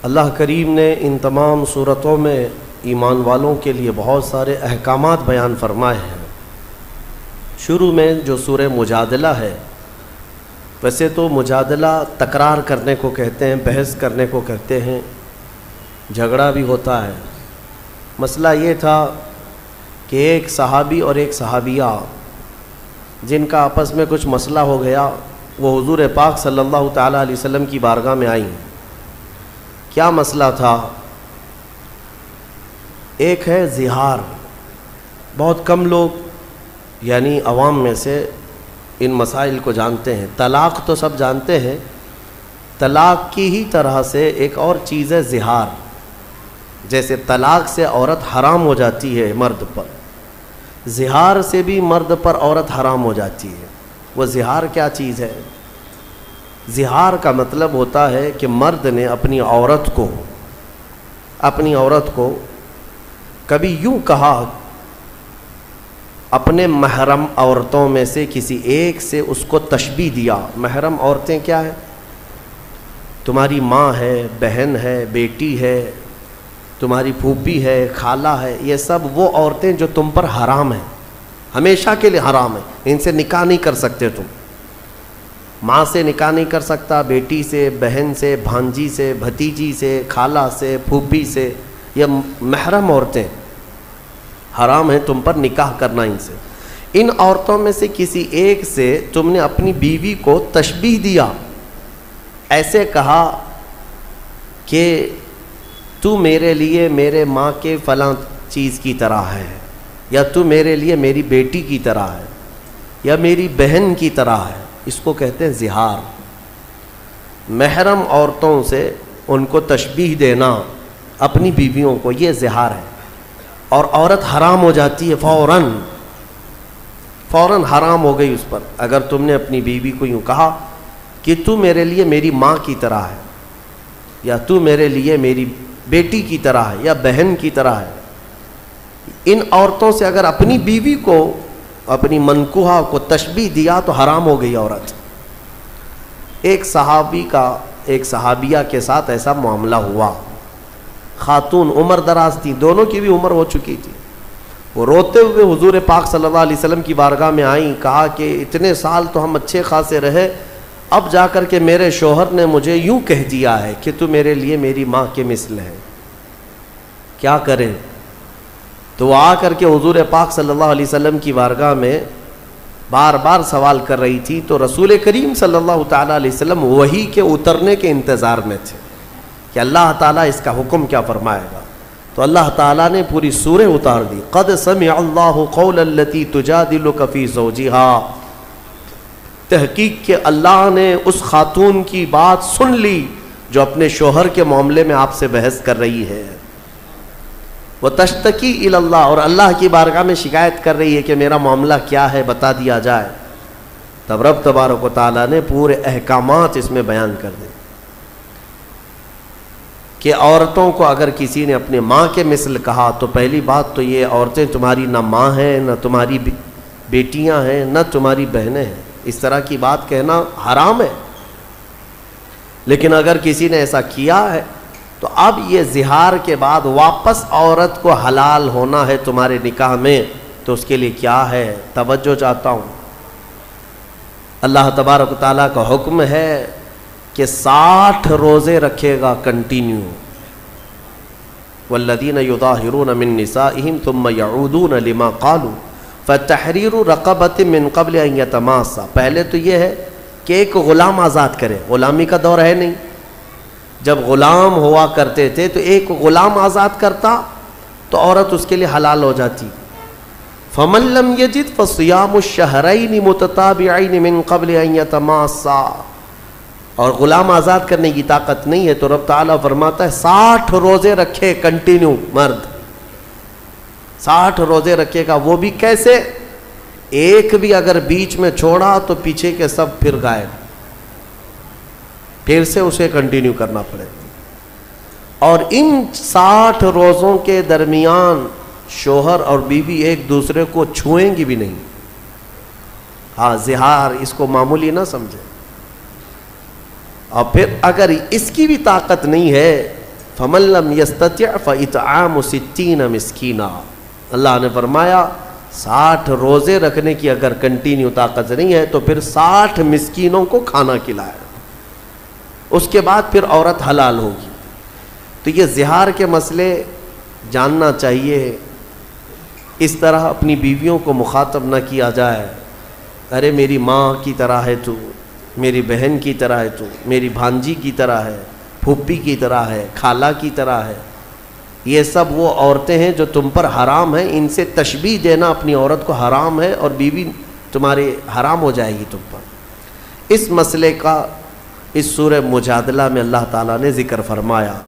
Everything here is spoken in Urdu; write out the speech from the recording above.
اللہ کریم نے ان تمام صورتوں میں ایمان والوں کے لیے بہت سارے احکامات بیان فرمائے ہیں۔ شروع میں جو سورہ مجادلہ ہے، ویسے تو مجادلہ تکرار کرنے کو کہتے ہیں، بحث کرنے کو کہتے ہیں، جھگڑا بھی ہوتا ہے۔ مسئلہ یہ تھا کہ ایک صحابی اور ایک صحابیہ جن کا آپس میں کچھ مسئلہ ہو گیا، وہ حضور پاک صلی اللہ تعالیٰ علیہ وسلم کی بارگاہ میں آئیں۔ کیا مسئلہ تھا؟ ایک ہے زہار۔ بہت کم لوگ یعنی عوام میں سے ان مسائل کو جانتے ہیں۔ طلاق تو سب جانتے ہیں، طلاق کی ہی طرح سے ایک اور چیز ہے زہار۔ جیسے طلاق سے عورت حرام ہو جاتی ہے مرد پر، زہار سے بھی مرد پر عورت حرام ہو جاتی ہے۔ وہ زہار کیا چیز ہے؟ زہار کا مطلب ہوتا ہے کہ مرد نے اپنی عورت کو کبھی یوں کہا، اپنے محرم عورتوں میں سے کسی ایک سے اس کو تشبیہ دیا۔ محرم عورتیں کیا ہیں؟ تمہاری ماں ہے، بہن ہے، بیٹی ہے، تمہاری پھوپھی ہے، خالہ ہے، یہ سب وہ عورتیں جو تم پر حرام ہیں، ہمیشہ کے لیے حرام ہیں۔ ان سے نکاح نہیں کر سکتے تم۔ ماں سے نکاح نہیں کر سکتا، بیٹی سے، بہن سے، بھانجی سے، بھتیجی سے، خالہ سے، پھوپھی سے، یہ محرم عورتیں حرام ہیں تم پر نکاح کرنا ان سے۔ ان عورتوں میں سے کسی ایک سے تم نے اپنی بیوی کو تشبیہ دیا، ایسے کہا کہ تو میرے لیے میرے ماں کے فلاں چیز کی طرح ہے، یا تو میرے لیے میری بیٹی کی طرح ہے، یا میری بہن کی طرح ہے۔ اس کو کہتے ہیں زہار۔ محرم عورتوں سے ان کو تشبیہ دینا اپنی بیویوں کو، یہ زہار ہے، اور عورت حرام ہو جاتی ہے فوراً حرام ہو گئی اس پر۔ اگر تم نے اپنی بیوی کو یوں کہا کہ تو میرے لیے میری ماں کی طرح ہے، یا تو میرے لیے میری بیٹی کی طرح ہے، یا بہن کی طرح ہے، ان عورتوں سے اگر اپنی بیوی کو، اپنی منکوحہ کو تشبیہ دیا تو حرام ہو گئی عورت۔ ایک صحابی کا ایک صحابیہ کے ساتھ ایسا معاملہ ہوا۔ خاتون عمر دراز تھی، دونوں کی بھی عمر ہو چکی تھی۔ وہ روتے ہوئے حضور پاک صلی اللہ علیہ وسلم کی بارگاہ میں آئیں، کہا کہ اتنے سال تو ہم اچھے خاصے رہے، اب جا کر کے میرے شوہر نے مجھے یوں کہہ دیا ہے کہ تو میرے لیے میری ماں کے مثل ہے، کیا کریں؟ تو وہ آ کر کے حضور پاک صلی اللہ علیہ وسلم کی بارگاہ میں بار بار سوال کر رہی تھی، تو رسول کریم صلی اللہ تعالیٰ علیہ وسلم وحی کے اترنے کے انتظار میں تھے کہ اللہ تعالیٰ اس کا حکم کیا فرمائے گا۔ تو اللہ تعالیٰ نے پوری سورہ اتار دی، قد سمع اللہ قول التی تجادلک فی زوجہا۔ تحقیق کہ اللہ نے اس خاتون کی بات سن لی جو اپنے شوہر کے معاملے میں آپ سے بحث کر رہی ہے، وتشتکی الی اللہ، اور اللہ کی بارگاہ میں شکایت کر رہی ہے کہ میرا معاملہ کیا ہے، بتا دیا جائے۔ تب رب تبارک و تعالیٰ نے پورے احکامات اس میں بیان کر دے کہ عورتوں کو اگر کسی نے اپنے ماں کے مثل کہا تو پہلی بات تو یہ، عورتیں تمہاری نہ ماں ہیں، نہ تمہاری بیٹیاں ہیں، نہ تمہاری بہنیں ہیں۔ اس طرح کی بات کہنا حرام ہے۔ لیکن اگر کسی نے ایسا کیا ہے تو اب یہ زہار کے بعد واپس عورت کو حلال ہونا ہے تمہارے نکاح میں، تو اس کے لیے کیا ہے؟ توجہ چاہتا ہوں۔ اللہ تبارک و تعالیٰ کا حکم ہے کہ 60 روزے رکھے گا کنٹینیو۔ والذین یظاہرون من نسائہم ثم یعودون لما قالوا فتحریر رقبۃ من قبل ان یتماسا۔ پہلے تو یہ ہے کہ ایک غلام آزاد کرے، غلامی کا دور ہے نہیں۔ جب غلام ہوا کرتے تھے تو ایک غلام آزاد کرتا تو عورت اس کے لیے حلال ہو جاتی۔ فمن لم یجد فصیام الشہرین متتابعین من قبل ان یتماسا۔ اور غلام آزاد کرنے کی طاقت نہیں ہے تو رب تعالیٰ فرماتا ہے 60 روزے رکھے کنٹینیو مرد، 60 روزے رکھے گا۔ وہ بھی کیسے؟ ایک بھی اگر بیچ میں چھوڑا تو پیچھے کے سب پھر غائب، پھر سے اسے کنٹینیو کرنا پڑے۔ اور ان 60 روزوں کے درمیان شوہر اور بیوی ایک دوسرے کو چھوئیں گی بھی نہیں۔ ہاں، زہار اس کو معمولی نہ سمجھے۔ اور پھر اگر اس کی بھی طاقت نہیں ہے فمن لم يستطع فاطعام 60 مسکینا، اللہ نے فرمایا 60 روزے رکھنے کی اگر کنٹینیو طاقت نہیں ہے تو پھر 60 مسکینوں کو کھانا کھلائے، اس کے بعد پھر عورت حلال ہوگی۔ تو یہ زہار کے مسئلے جاننا چاہیے، اس طرح اپنی بیویوں کو مخاطب نہ کیا جائے، ارے میری ماں کی طرح ہے تو، میری بہن کی طرح ہے تو، میری بھانجی کی طرح ہے، پھوپھی کی طرح ہے، خالہ کی طرح ہے۔ یہ سب وہ عورتیں ہیں جو تم پر حرام ہیں، ان سے تشبیہ دینا اپنی عورت کو حرام ہے، اور بیوی تمہاری حرام ہو جائے گی تم پر۔ اس مسئلے کا اس سورہ مجادلہ میں اللہ تعالیٰ نے ذکر فرمایا۔